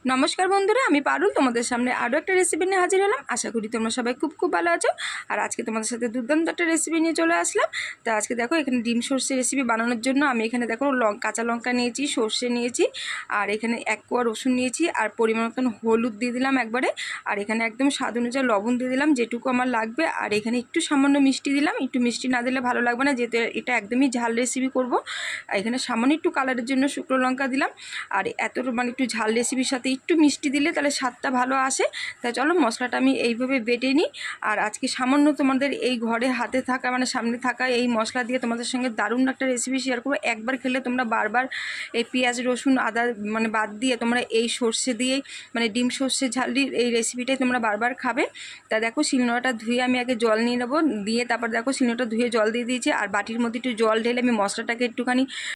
নমস্কার বন্ধুরা, আমি পারুল তোমাদের সামনে আরও একটা রেসিপি নিয়ে হাজির হলাম। আশা করি তোমরা সবাই খুব ভালো আছো। আর আজকে তোমাদের সাথে দুর্দান্ত একটা রেসিপি নিয়ে চলে আসলাম। তো আজকে দেখো, এখানে ডিম সর্ষে রেসিপি বানানোর জন্য আমি এখানে দেখো কাঁচা লঙ্কা নিয়েছি, সর্ষে নিয়েছি, আর এখানে 1 কোয়া রসুন নিয়েছি, আর পরিমাণ মতন হলুদ দিয়ে দিলাম একবারে, আর এখানে একদম স্বাদ অনুযায়ী লবণ দিয়ে দিলাম যেটুকু আমার লাগবে, আর এখানে একটু সামান্য মিষ্টি দিলাম। একটু মিষ্টি না দিলে ভালো লাগবে না, যেহেতু এটা একদমই ঝাল রেসিপি করব। এখানে সামান্য একটু কালারের জন্য শুকনো লঙ্কা দিলাম। আর এত মানে একটু ঝাল রেসিপির সাথে একটু মিষ্টি দিলে তাহলে স্বাদটা ভালো আসে। তাই চলো মশলাটা আমি এইভাবে বেটে নিই। আর আজকে সামান্য তোমাদের এই ঘরে হাতে থাকা মানে সামনে থাকা এই মশলা দিয়ে তোমাদের সঙ্গে দারুণ একটা রেসিপি শেয়ার করবো। একবার খেলে তোমরা বারবার এই পেঁয়াজ রসুন আদা মানে বাদ দিয়ে তোমরা এই সর্ষে দিয়েই মানে ডিম সর্ষে ঝালির এই রেসিপিটাই তোমরা বারবার খাবে। তা দেখো, শিলনোড়াটা ধুয়ে আমি আগে জল নিয়ে নেবো, দিয়ে তারপর দেখো শিলনোড়াটা ধুয়ে জল দিয়ে দিয়েছি। আর বাটির মধ্যে একটু জল ঢেলে আমি মশলাটাকে একটুখানি